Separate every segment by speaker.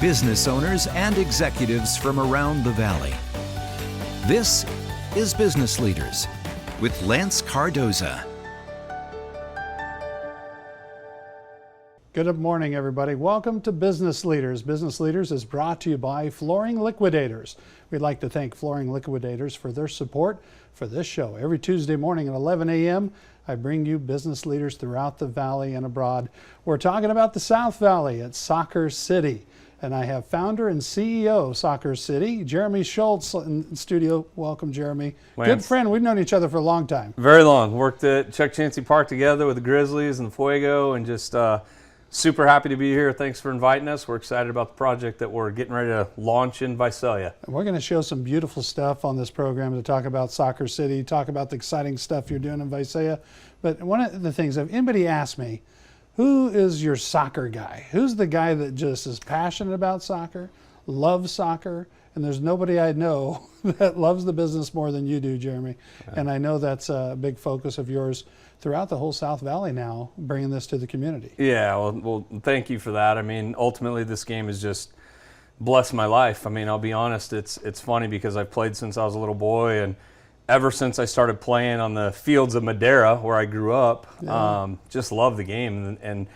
Speaker 1: business owners and executives from around the Valley. This is Business Leaders with Lance Cardoza.
Speaker 2: Good morning, everybody. Welcome to Business Leaders. Business Leaders is brought to you by Flooring Liquidators. We'd like to thank Flooring Liquidators for their support for this show. Every Tuesday morning at 11 a.m., I bring you business leaders throughout the Valley and abroad. We're talking about the South Valley at Soccer City. And I have founder and CEO of Soccer City, Jeremy Schultz, in studio. Welcome, Jeremy.
Speaker 3: Lance.
Speaker 2: Good friend. We've known each other for a long time.
Speaker 3: Very long. Worked at Chuck Chansey Park together with the Grizzlies and the Fuego, and just super happy to be here. Thanks for inviting us. We're excited about the project that we're getting ready to launch in Visalia.
Speaker 2: We're going to show some beautiful stuff on this program to talk about Soccer City, talk about the exciting stuff you're doing in Visalia. But one of the things, if anybody asks me, who is your soccer guy? Who's the guy that just is passionate about soccer, loves soccer? And there's nobody I know that loves the business more than you do, Jeremy. Yeah. And I know that's a big focus of yours throughout the whole South Valley now, bringing this to the community.
Speaker 3: Yeah, well, thank you for that. I mean, ultimately, this game has just blessed my life. I mean, I'll be honest, it's funny because I've played since I was a little boy, and ever since I started playing on the fields of Madera, where I grew up, just love the game, and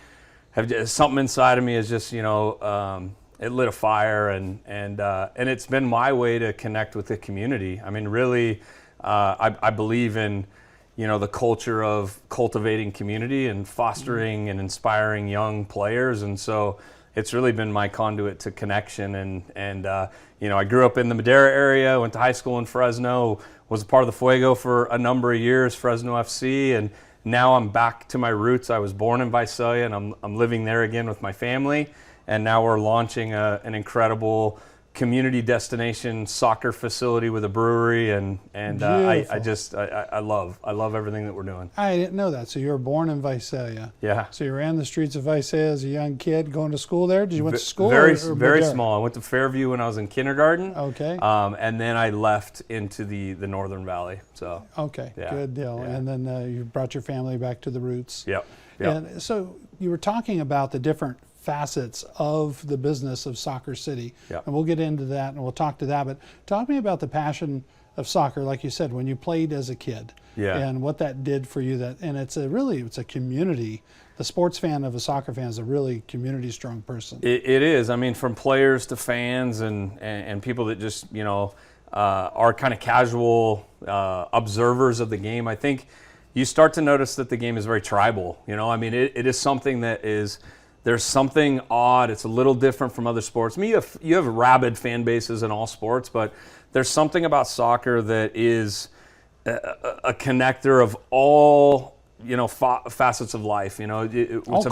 Speaker 3: have just, something inside of me is just, it lit a fire, and it's been my way to connect with the community. I mean, really, I believe in, the culture of cultivating community and fostering and inspiring young players, and so it's really been my conduit to connection. And I grew up in the Madera area, went to high school in Fresno, was a part of the Fuego for a number of years, Fresno FC, and now I'm back to my roots. I was born in Visalia, and I'm living there again with my family, and now we're launching an incredible community destination soccer facility with a brewery, and I love everything that we're doing.
Speaker 2: I didn't know that. So you were born in Visalia.
Speaker 3: Yeah.
Speaker 2: So you ran the streets of Visalia as a young kid, going to school there. Did you went to school?
Speaker 3: Very small. I went to Fairview when I was in kindergarten.
Speaker 2: Okay.
Speaker 3: And then I left into the Northern Valley. So.
Speaker 2: Okay.
Speaker 3: Yeah.
Speaker 2: Good deal. Yeah. And then you brought your family back to the roots.
Speaker 3: Yep.
Speaker 2: And so you were talking about the different facets of the business of Soccer City.
Speaker 3: Yep.
Speaker 2: And we'll get into that and we'll talk to that. But talk to me about the passion of soccer, like you said, when you played as a kid, and what that did for you. And it's a community. The sports fan of a soccer fan is a really community strong person.
Speaker 3: It is. I mean, from players to fans and people that just, are kind of casual observers of the game. I think you start to notice that the game is very tribal. I mean, it is something that is, there's something odd. It's a little different from other sports. I mean, you have rabid fan bases in all sports, but there's something about soccer that is a connector of all, facets of life. All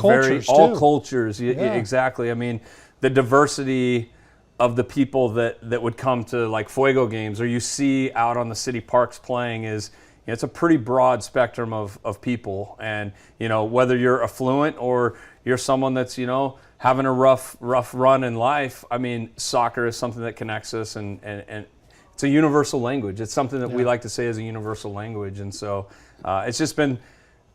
Speaker 3: cultures. Exactly. I mean, the diversity of the people that would come to like Fuego games, or you see out on the city parks playing, is it's a pretty broad spectrum of people, and whether you're affluent or you're someone that's having a rough run in life. I mean, soccer is something that connects us, and it's a universal language. It's something that we like to say is a universal language, and so it's just been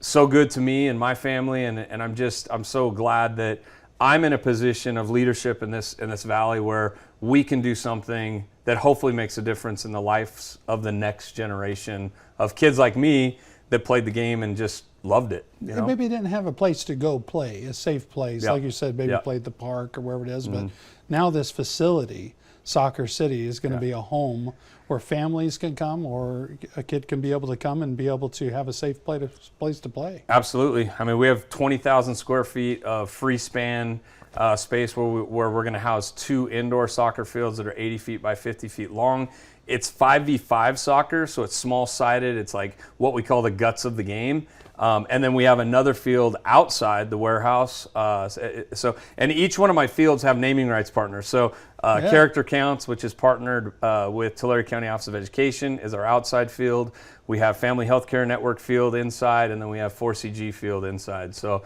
Speaker 3: so good to me and my family, and I'm so glad that I'm in a position of leadership in this valley where we can do something that hopefully makes a difference in the lives of the next generation of kids like me that played the game and just loved it.
Speaker 2: And maybe didn't have a place to go play, a safe place. Like you said, maybe played the park or wherever it is. But now this facility, Soccer City, is going to be a home where families can come, or a kid can be able to come and be able to have a safe place to play.
Speaker 3: Absolutely. I mean, we have 20,000 square feet of free span space where we're going to house 2 indoor soccer fields that are 80 feet by 50 feet long. It's 5v5 soccer, so it's small-sided. It's like what we call the guts of the game. And then we have another field outside the warehouse. And each one of my fields have naming rights partners. So Character Counts, which is partnered with Tulare County Office of Education, is our outside field. We have Family Healthcare Network field inside, and then we have 4CG field inside. So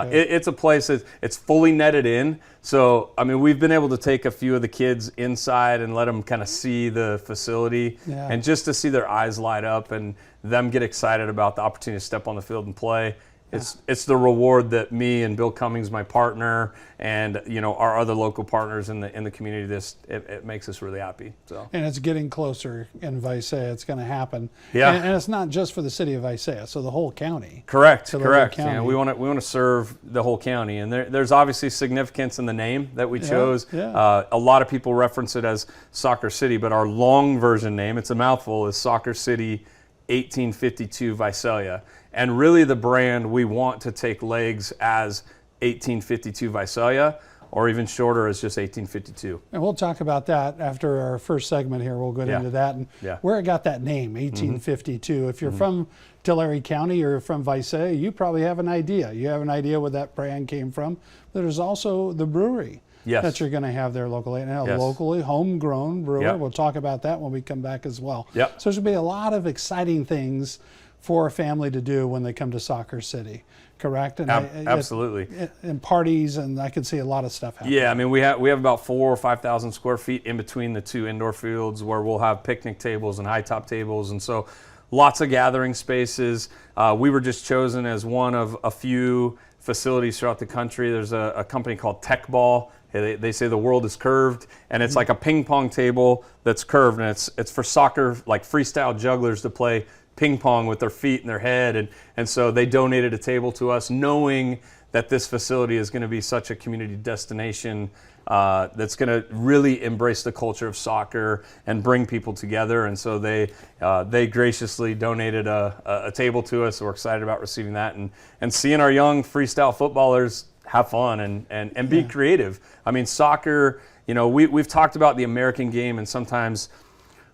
Speaker 3: it's a place that it's fully netted in. So, I mean, we've been able to take a few of the kids inside and let them kind of see the facility, and just to see their eyes light up and them get excited about the opportunity to step on the field and play. It's the reward that me and Bill Cummings, my partner, and our other local partners in the community, it makes us really happy. So.
Speaker 2: And it's getting closer in Visalia. It's going to happen.
Speaker 3: Yeah.
Speaker 2: And it's not just for the city of Visalia, so the whole county.
Speaker 3: Correct.
Speaker 2: County.
Speaker 3: Yeah, we want to serve the whole county, and there's obviously significance in the name that we chose.
Speaker 2: Yeah.
Speaker 3: A lot of people reference it as Soccer City, but our long version name, it's a mouthful, is Soccer City 1852 Visalia. And really the brand we want to take legs as 1852 Visalia, or even shorter as just 1852.
Speaker 2: And we'll talk about that after our first segment here. We'll get into that and where it got that name, 1852. If you're from Tulare County or from Visalia, you probably have an idea. You have an idea where that brand came from. But there's also the brewery that you're going to have there locally. And a locally homegrown brewer.
Speaker 3: Yep.
Speaker 2: We'll talk about that when we come back as well.
Speaker 3: Yep.
Speaker 2: So there's going to be a lot of exciting things for a family to do when they come to Soccer City, correct? And
Speaker 3: absolutely.
Speaker 2: And parties, and I can see a lot of stuff happening.
Speaker 3: Yeah, I mean we have about 4,000 or 5,000 square feet in between the two indoor fields where we'll have picnic tables and high top tables, and so lots of gathering spaces. We were just chosen as one of a few facilities throughout the country. There's a company called Tech Ball. They say the world is curved, and it's like a ping pong table that's curved, and it's for soccer, like freestyle jugglers to play ping pong with their feet and their head, and so they donated a table to us, knowing that this facility is going to be such a community destination that's going to really embrace the culture of soccer and bring people together. And so they graciously donated a table to us. So we're excited about receiving that and seeing our young freestyle footballers have fun and be creative. I mean, soccer, we've talked about the American game, and sometimes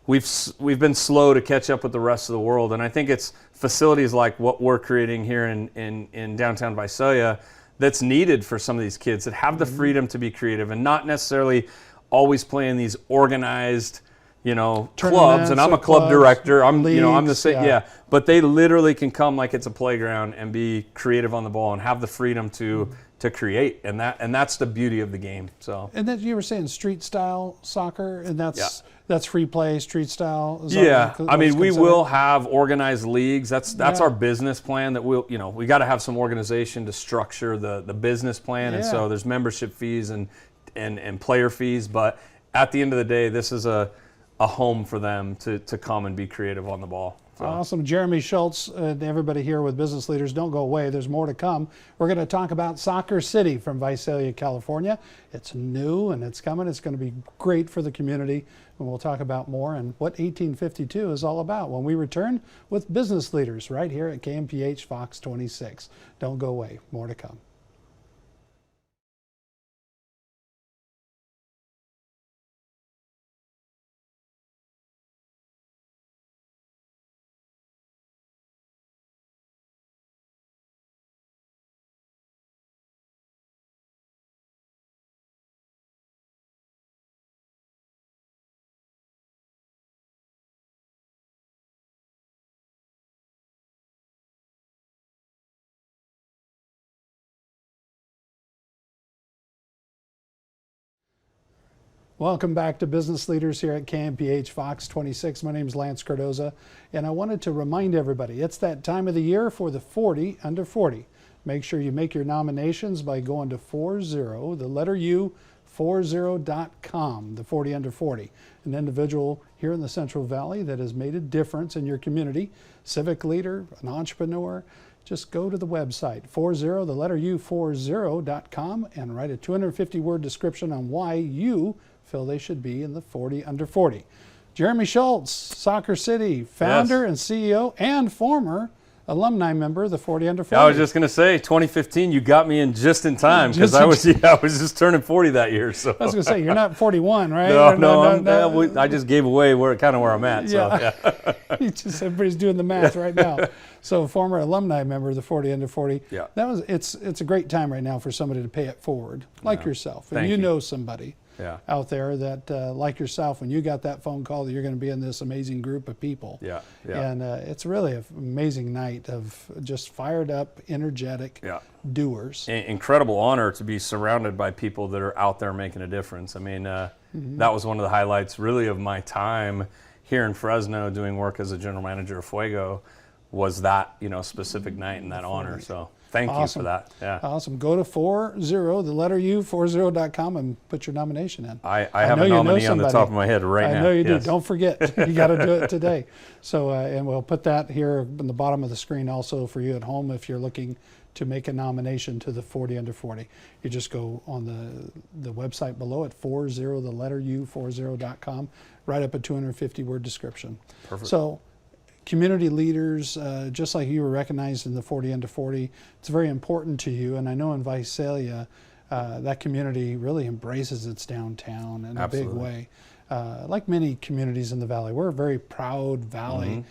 Speaker 3: we've been slow to catch up with the rest of the world, and I think it's facilities like what we're creating here in downtown Visalia that's needed for some of these kids that have the freedom to be creative and not necessarily always playing these organized, clubs. And I'm a club director. I'm the same. But they literally can come like it's a playground and be creative on the ball and have the freedom to create, and that's the beauty of the game. So.
Speaker 2: And then you were saying street style soccer, and that's free play, street style.
Speaker 3: I mean, we will have organized leagues. That's our business plan. That we got to have some organization to structure the business plan, and so there's membership fees and player fees. But at the end of the day, this is a home for them to come and be creative on the ball. So.
Speaker 2: Awesome. Jeremy Schultz and everybody here with Business Leaders, don't go away. There's more to come. We're going to talk about Soccer City from Visalia, California. It's new and it's coming. It's going to be great for the community. And we'll talk about more and what 1852 is all about when we return with Business Leaders right here at KMPH Fox 26. Don't go away. More to come. Welcome back to Business Leaders here at KMPH Fox 26. My name is Lance Cardoza, and I wanted to remind everybody it's that time of the year for the 40 under 40. Make sure you make your nominations by going to 40, the letter U, 40.com, the 40 under 40. An individual here in the Central Valley that has made a difference in your community, civic leader, an entrepreneur. Just go to the website, 40, the letter U, 40.com, and write a 250-word description on why you feel they should be in the 40 under 40. Jeremy Schultz, Soccer City, founder and CEO and former alumni member of the 40 under 40.
Speaker 3: I was just going to say, 2015, you got me in just in time because I was just turning 40 that year. So
Speaker 2: I was going to say, you're not 41, right?
Speaker 3: No, I just gave away where I'm at.
Speaker 2: Yeah. So, everybody's doing the math right now. So former alumni member of the 40 under 40.
Speaker 3: Yeah.
Speaker 2: It's a great time right now for somebody to pay it forward, like yourself. And you know somebody out there that, like yourself, when you got that phone call that you're going to be in this amazing group of people. And it's really an amazing night of just fired up, energetic doers.
Speaker 3: Incredible honor to be surrounded by people that are out there making a difference. I mean, that was one of the highlights really of my time here in Fresno doing work as a general manager of Fuego, was that specific night and that honor. So Thank you
Speaker 2: Awesome.
Speaker 3: for that. Yeah.
Speaker 2: Awesome. Go to 40, the letter U, 40.com and put your nomination in.
Speaker 3: I have
Speaker 2: know
Speaker 3: a
Speaker 2: you know
Speaker 3: nominee on the
Speaker 2: somebody.
Speaker 3: top of my head right now.
Speaker 2: I know you do.
Speaker 3: Yes.
Speaker 2: Don't forget. You got to do it today. So, and we'll put that here in the bottom of the screen also for you at home if you're looking to make a nomination to the 40 under 40. You just go on the website below at 40, the letter U, 40.com, write up a 250-word description.
Speaker 3: Perfect.
Speaker 2: So, community leaders, just like you were recognized in the 40 under 40, it's very important to you. And I know in Visalia, that community really embraces its downtown in
Speaker 3: Absolutely.
Speaker 2: a big way. Like many communities in the valley, we're a very proud valley.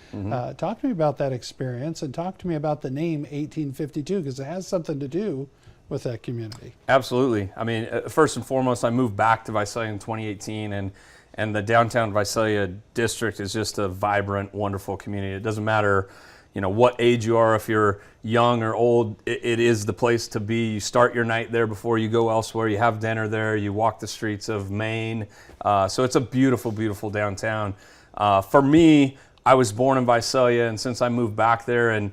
Speaker 2: Talk to me about that experience, and talk to me about the name 1852, because it has something to do with that community.
Speaker 3: Absolutely. I mean, first and foremost, I moved back to Visalia in 2018, and the downtown Visalia district is just a vibrant, wonderful community. It doesn't matter, what age you are, if you're young or old, it is the place to be. You start your night there before you go elsewhere. You have dinner there. You walk the streets of Maine. So it's a beautiful, beautiful downtown. For me, I was born in Visalia, and since I moved back there, and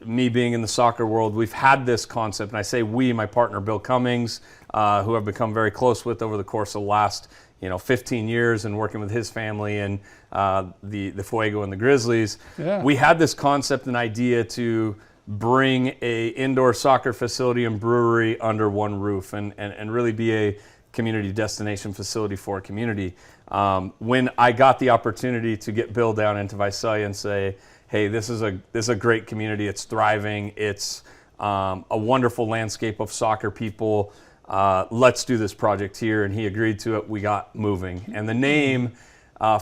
Speaker 3: me being in the soccer world, we've had this concept, and I say we, my partner Bill Cummings, who I've become very close with over the course of the last 15 years, and working with his family and the Fuego and the Grizzlies.
Speaker 2: Yeah.
Speaker 3: We had this concept and idea to bring a indoor soccer facility and brewery under one roof, and really be a community destination facility for a community. When I got the opportunity to get Bill down into Visalia and say, hey, this is a great community, it's thriving, it's a wonderful landscape of soccer people, let's do this project here, and he agreed to it. We got moving. And the name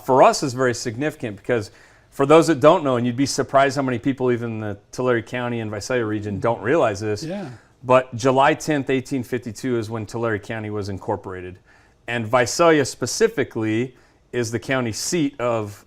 Speaker 3: for us is very significant, because for those that don't know, and you'd be surprised how many people even in the Tulare County and Visalia region don't realize this,
Speaker 2: Yeah.
Speaker 3: but July 10th, 1852 is when Tulare County was incorporated. And Visalia specifically is the county seat of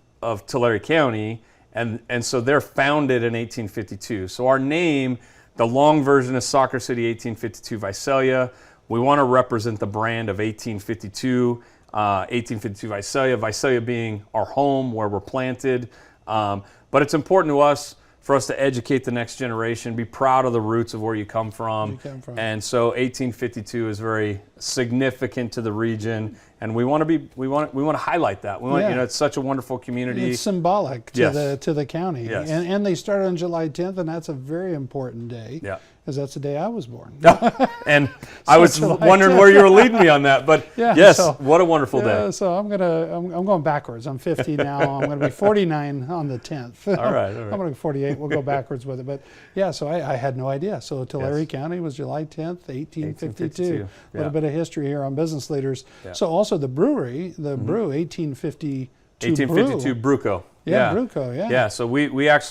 Speaker 3: Tulare County, and so they're founded in 1852. So our name, the long version is Soccer City 1852 Visalia. We want to represent the brand of 1852 Visalia, Visalia being our home where we're planted. But it's important to us for us to educate the next generation, be proud of the roots of where you come from. And so 1852 is very significant to the region, and we want to highlight that. We want,
Speaker 2: Yeah.
Speaker 3: it's such a wonderful community.
Speaker 2: It's symbolic to
Speaker 3: Yes.
Speaker 2: the county.
Speaker 3: Yes.
Speaker 2: And they started on July 10th, and that's a very important day.
Speaker 3: Yeah.
Speaker 2: Because that's the day I was born.
Speaker 3: And I was
Speaker 2: July
Speaker 3: wondering
Speaker 2: 10th.
Speaker 3: where you were leading me on that, but
Speaker 2: Yeah,
Speaker 3: yes,
Speaker 2: so-
Speaker 3: what a wonderful day.
Speaker 2: So I'm going backwards. I'm 50 now. I'm going to be 49 on the 10th.
Speaker 3: All right.
Speaker 2: I'm going to be 48. We'll go backwards with it. But yeah, so I had no idea. So Tulare
Speaker 3: Yes.
Speaker 2: County was July 10th, 1852.
Speaker 3: 1852,
Speaker 2: A little
Speaker 3: yeah.
Speaker 2: bit of history here on Business Leaders.
Speaker 3: Yeah.
Speaker 2: So also the brewery, brew, 1852
Speaker 3: 1852
Speaker 2: brew.
Speaker 3: Bruco.
Speaker 2: Yeah, Bruco, yeah.
Speaker 3: Yeah, so we have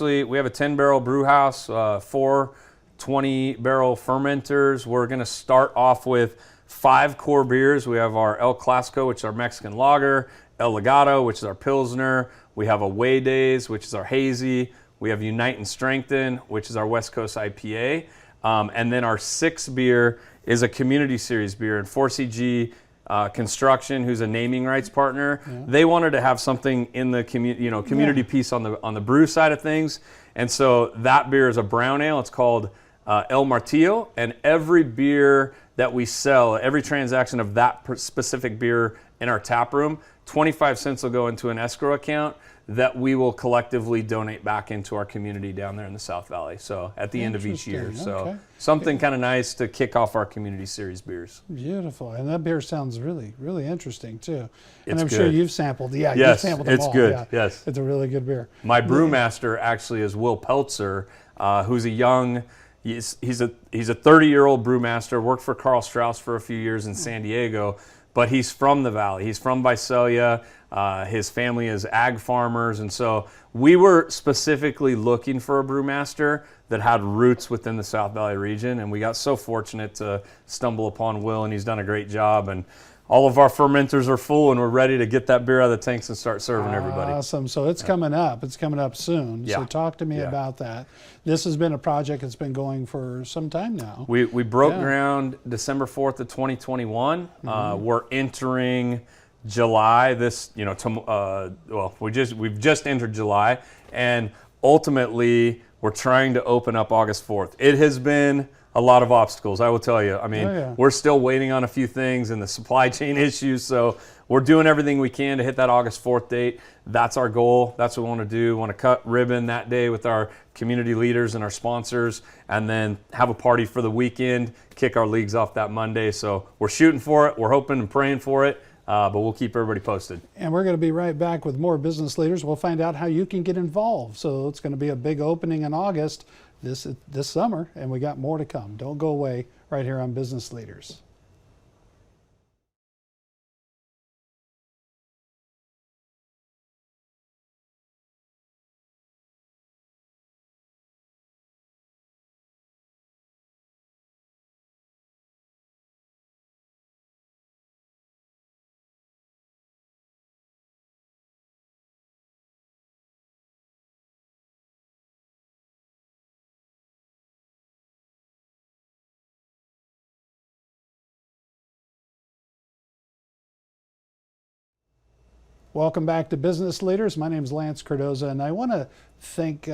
Speaker 3: a 10-barrel brew house, 4 20-barrel fermenters. We're going to start off with 5 core beers. We have our El Clásico, which is our Mexican lager, El Legado, which is our Pilsner. We have a Way Days, which is our hazy. We have Unite and Strengthen, which is our West Coast IPA. And then our 6th beer is a community series beer. And 4CG Construction, who's a naming rights partner, they wanted to have something in the community piece on the brew side of things. And so that beer is a brown ale. It's called El Martillo, and every beer that we sell, every transaction of that specific beer in our tap room, 25 cents will go into an escrow account that we will collectively donate back into our community down there in the South Valley. So at the end of each year.
Speaker 2: Interesting,
Speaker 3: So
Speaker 2: okay.
Speaker 3: something kind of nice to kick off our community series beers.
Speaker 2: Beautiful. And that beer sounds really, really interesting too. And
Speaker 3: It's
Speaker 2: I'm sure
Speaker 3: good.
Speaker 2: you've sampled. Yeah,
Speaker 3: Yes,
Speaker 2: you've sampled them
Speaker 3: it's
Speaker 2: all.
Speaker 3: good.
Speaker 2: Yeah.
Speaker 3: Yes.
Speaker 2: It's a really good beer.
Speaker 3: My brewmaster actually is Will Peltzer, who's a young, he's a 30-year-old brewmaster, worked for Carl Strauss for a few years in San Diego, but he's from the Valley. He's from Visalia. His family is ag farmers, and so we were specifically looking for a brewmaster that had roots within the South Valley region, and we got so fortunate to stumble upon Will, and he's done a great job. And all of our fermenters are full, and we're ready to get that beer out of the tanks and start serving everybody.
Speaker 2: Awesome. So it's coming up. It's coming up soon. So
Speaker 3: Yeah.
Speaker 2: talk to me
Speaker 3: Yeah.
Speaker 2: about that. This has been a project that's been going for some time now.
Speaker 3: We broke
Speaker 2: Yeah.
Speaker 3: ground December 4th of 2021. We're entering July. We've just entered July, and ultimately We're trying to open up August 4th. It has been a lot of obstacles, I will tell you. I mean, we're still waiting on a few things and the supply chain issues, so we're doing everything we can to hit that August 4th date. That's our goal. That's what we want to do. We want to cut ribbon that day with our community leaders and our sponsors, and then have a party for the weekend, kick our leagues off that Monday. So we're shooting for it. We're hoping and praying for it, but we'll keep everybody posted.
Speaker 2: And we're going to be right back with more business leaders. We'll find out how you can get involved. So it's going to be a big opening in August this summer, and we got more to come. Don't go away, right here on Business Leaders. Welcome back to Business Leaders. My name is Lance Cardoza, and I want to thank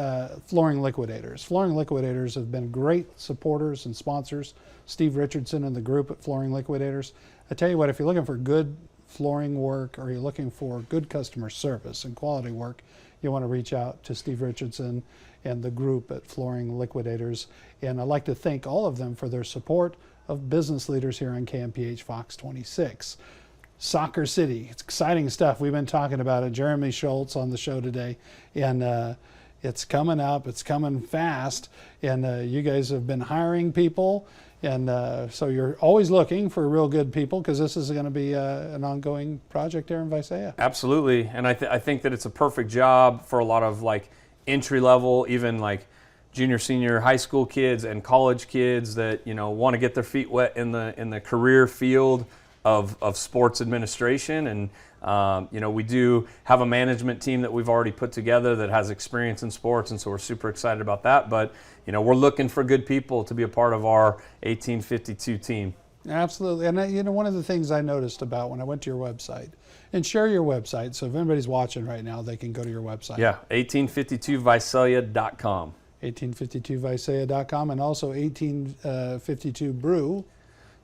Speaker 2: Flooring Liquidators. Flooring Liquidators have been great supporters and sponsors. Steve Richardson and the group at Flooring Liquidators. I tell you what, if you're looking for good flooring work or you're looking for good customer service and quality work, you want to reach out to Steve Richardson and the group at Flooring Liquidators. And I'd like to thank all of them for their support of Business Leaders here on KMPH Fox 26. Soccer City, it's exciting stuff. We've been talking about it. Jeremy Schultz on the show today, and it's coming up. It's coming fast, and you guys have been hiring people, and so you're always looking for real good people, because this is going to be an ongoing project there in Visalia.
Speaker 3: Absolutely, and I think that it's a perfect job for a lot of like entry level, even like junior, senior, high school kids and college kids that want to get their feet wet in the career field of sports administration. And we do have a management team that we've already put together that has experience in sports, and so we're super excited about that. But we're looking for good people to be a part of our 1852 team.
Speaker 2: Absolutely. And one of the things I noticed about when I went to your website, and share your website, so if anybody's watching right now, they can go to your website.
Speaker 3: Yeah, 1852visalia.com.
Speaker 2: 1852visalia.com, and also 1852 Brew.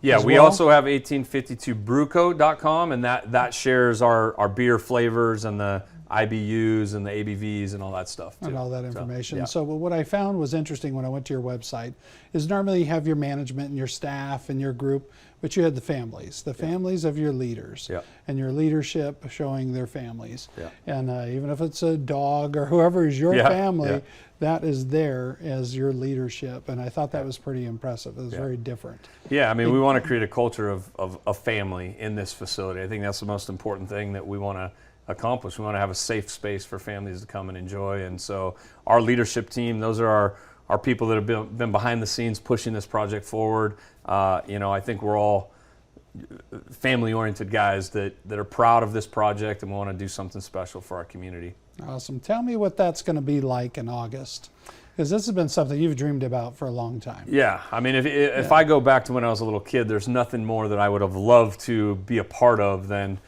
Speaker 3: Yeah, we also have 1852brewco.com, and that shares our beer flavors and the IBUs and the ABVs and all that stuff too.
Speaker 2: And all that information. So what I found was interesting when I went to your website is normally you have your management and your staff and your group, but you had the families of your leaders, and your leadership showing their families. And even if it's a dog or whoever is your family, that is there as your leadership. And I thought that was pretty impressive. It was very different.
Speaker 3: Yeah, I mean, we want to create a culture of a family in this facility. I think that's the most important thing that we want to accomplish. We want to have a safe space for families to come and enjoy. And so our leadership team, those are our people that have been behind the scenes pushing this project forward. I think we're all family-oriented guys that are proud of this project, and we want to do something special for our community.
Speaker 2: Awesome. Tell me what that's going to be like in August, because this has been something you've dreamed about for a long time.
Speaker 3: Yeah. I mean, if I go back to when I was a little kid, there's nothing more that I would have loved to be a part of than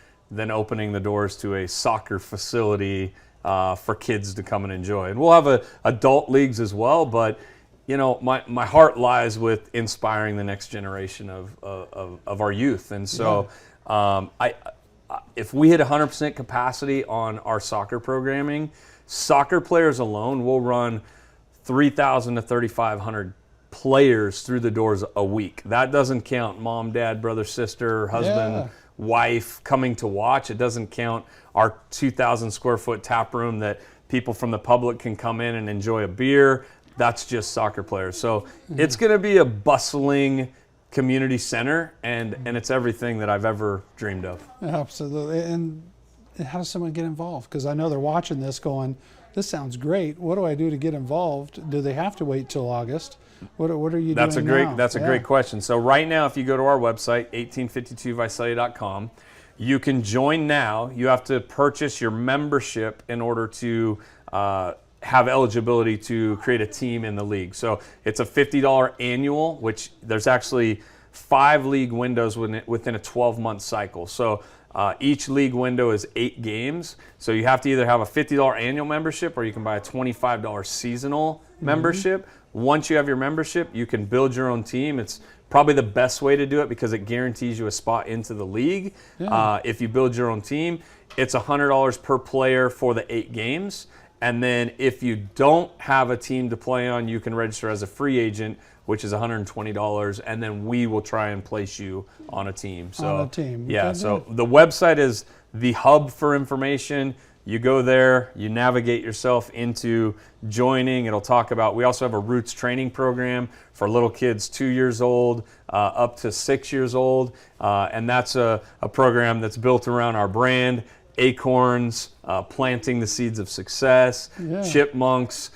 Speaker 3: opening the doors to a soccer facility for kids to come and enjoy. And we'll have adult leagues as well, but my heart lies with inspiring the next generation of our youth. And so if we hit 100% capacity on our soccer programming, soccer players alone will run 3,000 to 3,500 players through the doors a week. That doesn't count mom, dad, brother, sister, husband, wife coming to watch. It doesn't count our 2,000 square foot tap room that people from the public can come in and enjoy a beer. That's just soccer players. So it's going to be a bustling community center, and it's everything that I've ever dreamed of.
Speaker 2: Absolutely. And how does someone get involved? Because I know they're watching this going, this sounds great. What do I do to get involved? Do they have to wait till August? What are you doing now?
Speaker 3: That's a great question. So right now, if you go to our website, 1852visalia.com, you can join now. You have to purchase your membership in order to have eligibility to create a team in the league. So it's a $50 annual, which there's actually 5 league windows within a 12-month cycle. So each league window is 8 games. So you have to either have a $50 annual membership or you can buy a $25 seasonal membership. Once you have your membership, you can build your own team. It's probably the best way to do it because it guarantees you a spot into the league. If you build your own team, it's $100 per player for the 8 games. And then if you don't have a team to play on, you can register as a free agent, which is $120, and then we will try and place you on a team. So,
Speaker 2: on a team.
Speaker 3: Yeah,
Speaker 2: Okay,
Speaker 3: so
Speaker 2: good.
Speaker 3: the website is the hub for information. You go there, you navigate yourself into joining. It'll talk about, we also have a roots training program for little kids 2 years old up to 6 years old. And that's a program that's built around our brand, acorns, planting the seeds of success, chipmunks,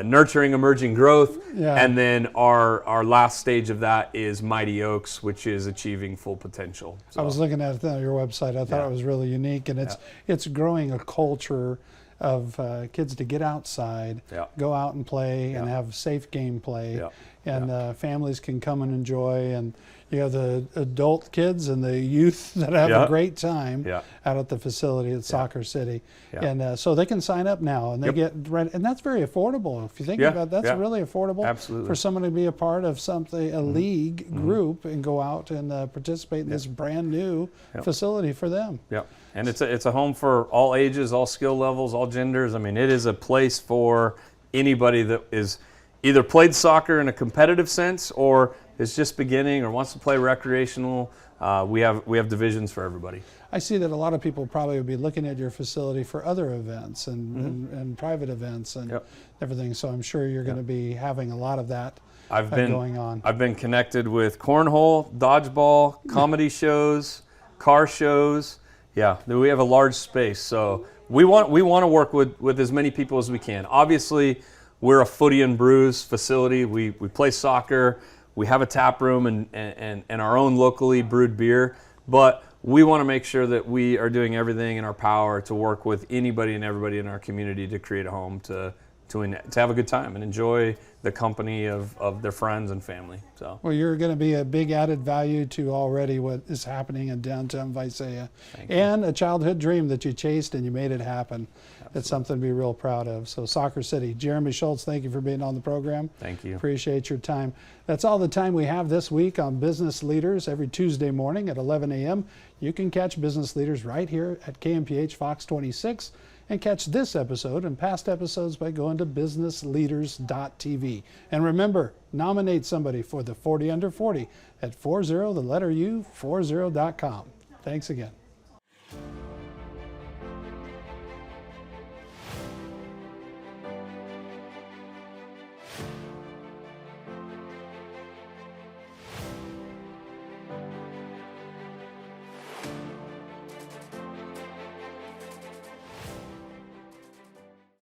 Speaker 3: nurturing emerging growth, and then our last stage of that is Mighty Oaks, which is achieving full potential. So,
Speaker 2: I was looking at your website. I thought it was really unique, and it's growing a culture of kids to get outside, go out and play, and have safe game play, and families can come and enjoy. And you have the adult kids and the youth that have a great time out at the facility at Soccer City. And so they can sign up now, and they get ready. And that's very affordable. If you think about it, that's really affordable for someone to be a part of something, a league group, and go out and participate in this brand new facility for them.
Speaker 3: And it's a home for all ages, all skill levels, all genders. I mean, it is a place for anybody that is either played soccer in a competitive sense or is just beginning or wants to play recreational. We have divisions for everybody.
Speaker 2: I see that a lot of people probably would be looking at your facility for other events and private events and everything. So I'm sure you're going to be having a lot of that going on. I've
Speaker 3: been connected with cornhole, dodgeball, comedy shows, car shows. Yeah, we have a large space. So we want to work with as many people as we can. Obviously, we're a Footy and Brews facility. We play soccer. We have a tap room and our own locally brewed beer, but we want to make sure that we are doing everything in our power to work with anybody and everybody in our community to create a home to have a good time and enjoy the company of their friends and family. So, well,
Speaker 2: you're going to be a big added value to already what is happening in downtown Visalia, and a childhood dream that you chased and you made it happen. Absolutely. It's something to be real proud of. So Soccer City, Jeremy Schultz, thank you for being on the program.
Speaker 3: Thank you.
Speaker 2: Appreciate your time. That's all the time we have this week on Business Leaders. Every Tuesday morning at 11 a.m. you can catch Business Leaders right here at KMPH Fox 26. And catch this episode and past episodes by going to businessleaders.tv. And remember, nominate somebody for the 40 Under 40 at 40, the letter U, 40.com. Thanks again.